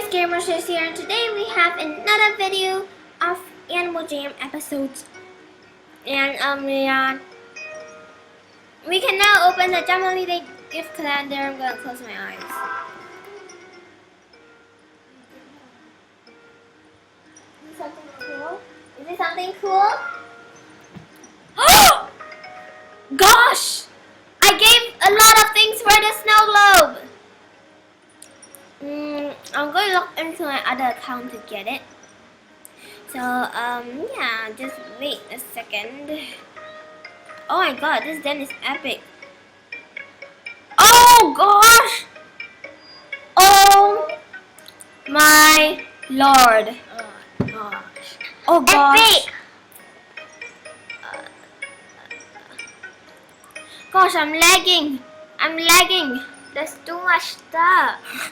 Gamers is here, and today we have another video of Animal Jam episodes. And yeah, we can now open the JAMAALIDAY gift calendar. I'm gonna close my eyes. Is this something cool? Is this something cool? Oh! Gosh! I gave a lot of things for the snow globe. I'm going to log into my other account to get it. So yeah, just wait a second. Oh my god, this den is epic. Oh gosh! Oh my lord! Oh gosh. Oh gosh! Epic! Gosh, I'm lagging. I'm lagging. There's too much stuff.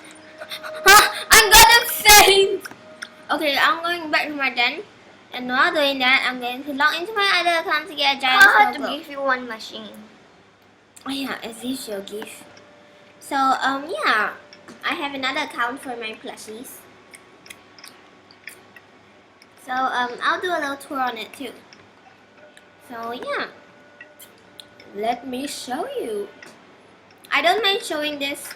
I'm gonna faint. Okay, I'm going back to my den. And while doing that, I'm going to log into my other account to get a giant I have snow to globe. give you one machine. Oh yeah, as usual gift. So yeah, I have another account for my plushies. So I'll do a little tour on it too. So yeah, let me show you. I don't mind showing this.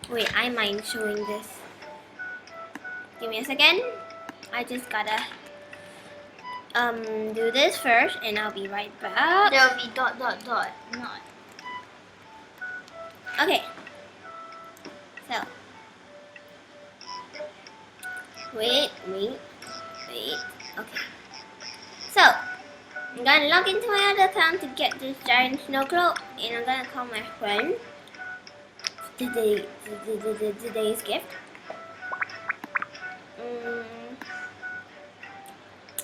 Wait, I mind showing this. Give me a second. I just gotta do this first, and I'll be right back. There'll be dot. Not. Okay. So. Wait. Okay. So, I'm gonna log into my other account to get this giant snow globe, and I'm gonna call my friend. Today's gift.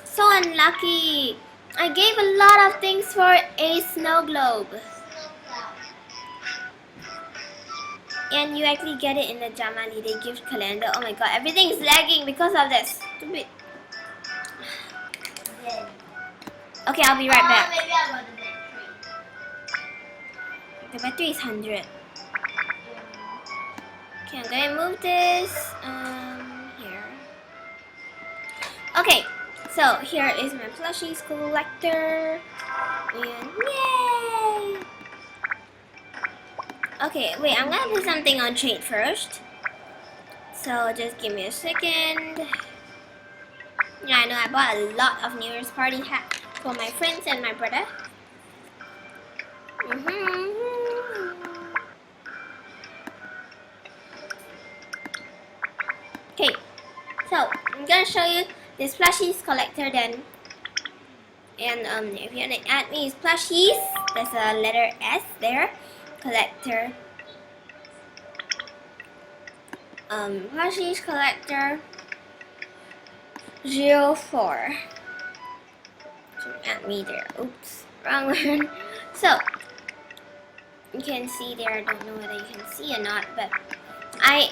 So unlucky. I gave a lot of things for a snow globe. And you actually get it in the JAMAALIDAY gift calendar. Oh my god, everything is lagging because of this. Stupid. Okay, I'll be right back. Maybe I got the The battery is 100. Okay, I'm gonna move this here. Okay, so here is my plushies collector. And yay! Okay, wait, I'm gonna put something on trade first. So just give me a second. Yeah, I know I bought a lot of New Year's party hats for my friends and my brother. Okay, so I'm gonna show you this plushies collector then. And if you wanna add me is plushies, there's a letter S there. Collector. Plushies collector 04. Add me there. Oops, wrong one. So you can see there. I don't know whether you can see or not, but I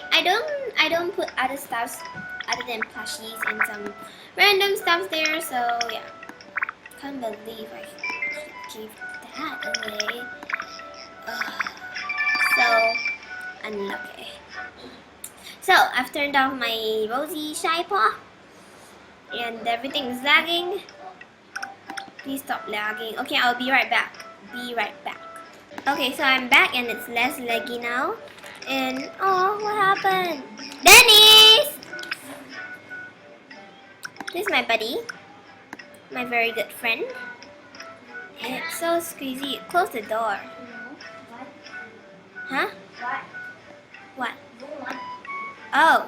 don't put other stuffs other than plushies and some random stuff there. So yeah, can't believe I gave that away. So unlucky. So I've turned off my rosy shy paw, and everything is lagging. Please stop lagging. Okay, I'll be right back. Okay, so I'm back and it's less laggy now. And oh, what happened? Dennis! This is my buddy, my very good friend. And it's so squeezy. Close the door. Huh? What? Oh.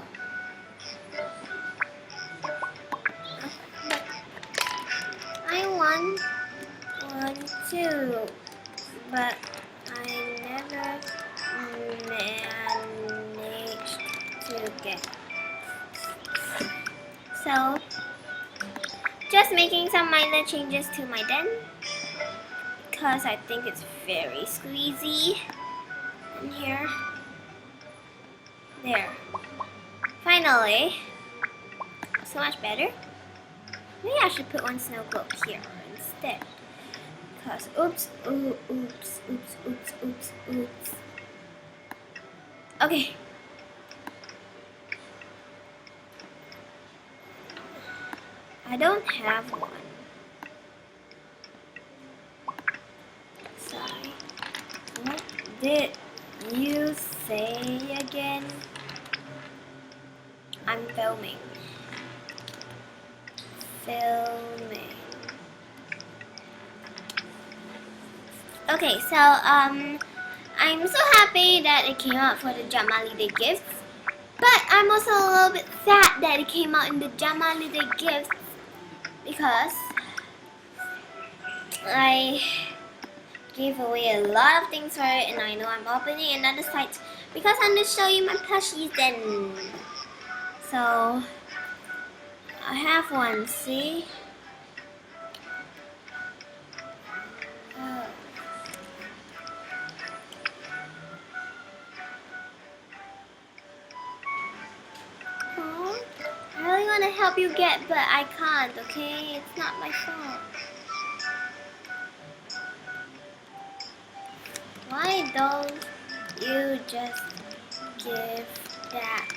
I want one too, but I never managed to get. So, just making some minor changes to my den because I think it's very squeezy in here. There. Finally. So much better. Maybe I should put one snow globe here instead. Because oops. Okay. I don't have one. Sorry. What did you say again? I'm filming. Filming. Okay, so I'm so happy that it came out for the JAMAALIDAY gifts. But I'm also a little bit sad that it came out in the JAMAALIDAY gifts because I gave away a lot of things for it, and I know I'm opening another site because I'm going to show you my plushies then. So I have one, see? Oh. Oh, I really want to help you get, but I can't, okay? It's not my fault. Why don't you just give that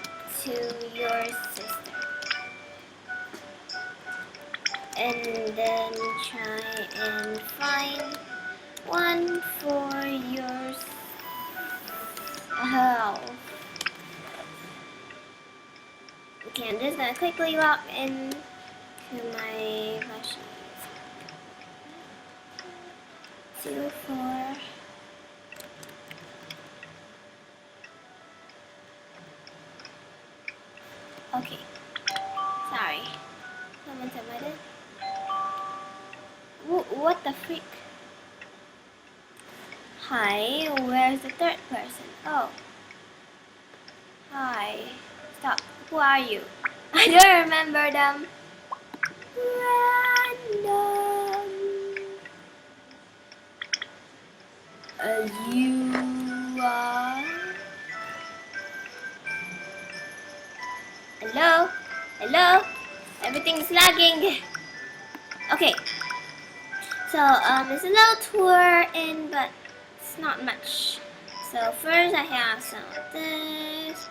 to your sister? And then try and find one for yourself. Okay, I'm just gonna quickly walk into my plushies. 04. Okay. Sorry. Someone submitted. What the freak? Hi, where's the third person? Oh. Hi. Stop. Who are you? I don't remember them. Random. You are. Hello? Hello? Everything's lagging. Okay. So, it's a little tour in, but it's not much. So first I have some of this,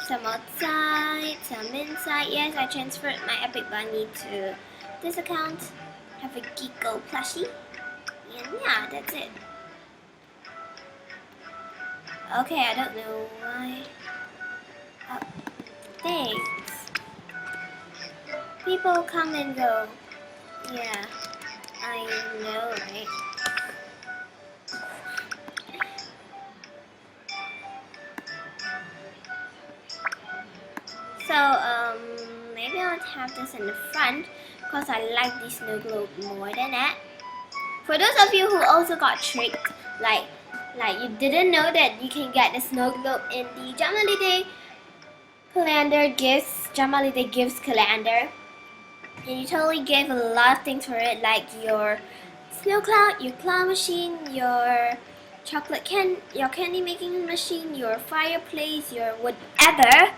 some outside, some inside. Yes, I transferred my Epic Bunny to this account. Have a Geeko plushie. And yeah, that's it. Okay, I don't know why. Oh, thanks. People come and go. Yeah, I know, right? So, maybe I'll have this in the front because I like the snow globe more than that. For those of you who also got tricked, like you didn't know that you can get the snow globe in the JAMAALIDAY calendar gifts, JAMAALIDAY gifts calendar, and you totally gave a lot of things for it, like your snow cloud, your claw machine, your your candy making machine, your fireplace, your whatever.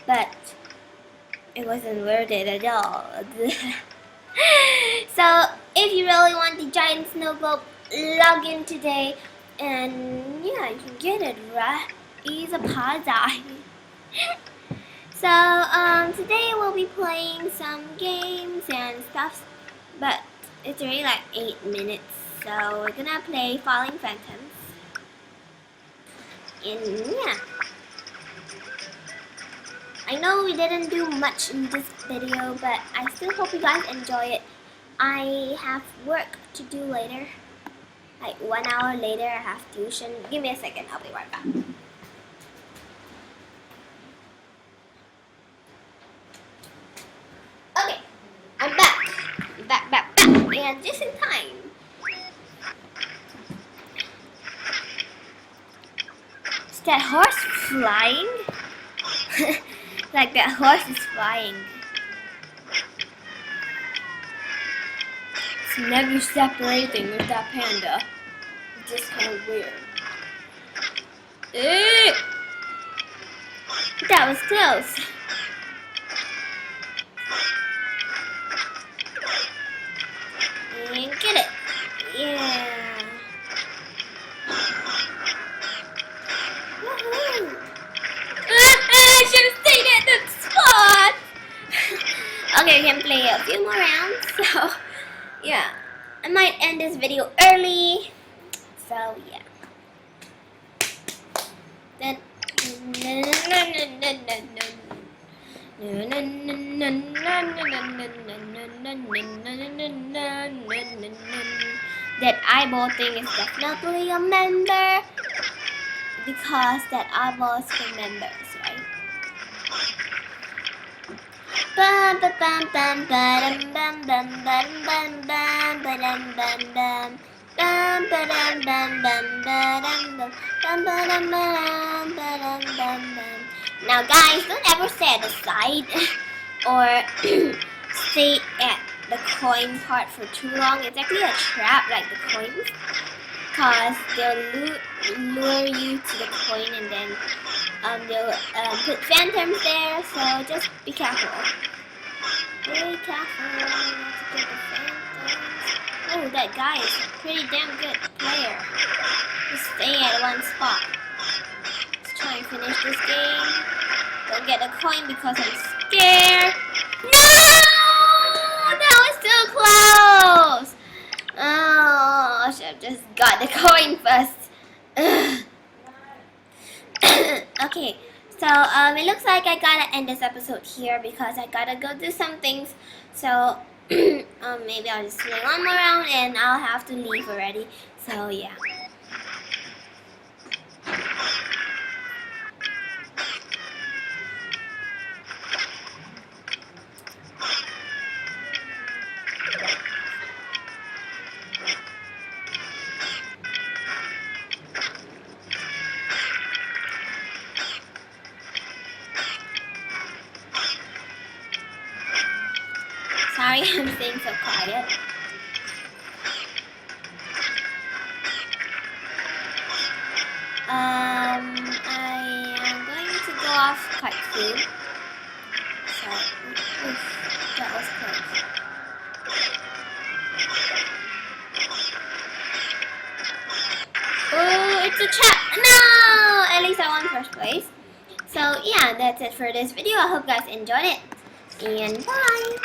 But it wasn't worth it at all. So if you really want the giant snow globe, log in today, and yeah, you can get it right. Easy peasy. So today we'll be playing some games and stuff, but it's already like 8 minutes, so we're gonna play Falling Phantoms. And yeah, I know we didn't do much in this video, but I still hope you guys enjoy it. I have work to do later. Like 1 hour later, I have tuition. Give me a second, I'll be right back. Okay, I'm back. Back. And just in time. Is that horse flying? Like that horse is flying. It's never separating with that panda. It's just kind of weird. That was close. And get it. Yeah. Woohoo! I should have stayed at the spot. Okay, can play a few more rounds. So yeah, I might end this video early. So yeah. Then that eyeball thing is definitely a member because that eyeball is for members, right? Bum ba bum bum ba-dum bum bum bum bum bum ba-dum bum bum ba-dum bum bum ba-dum bum bum ba-dum ba-dum bum bum. Now guys, don't ever stay at the side or stay at the coin part for too long. It's actually a trap like the coins, cause they'll lure you to the coin and then they'll put phantoms there. So just be careful. Very careful not to get the phantoms. Oh, that guy is a pretty damn good player. Just stay at one spot. Let's try and finish this game. Don't get a coin because I'm scared. No! That was too close! Oh, I should have just got the coin first. Okay, so it looks like I gotta end this episode here because I gotta go do some things. So maybe I'll just play one more round and I'll have to leave already. So yeah. Sorry, I'm staying so quiet. I am going to go off quite soon. So, oof, that was close. Oh, it's a trap! No! At least I won first place. So yeah, that's it for this video. I hope you guys enjoyed it. And bye!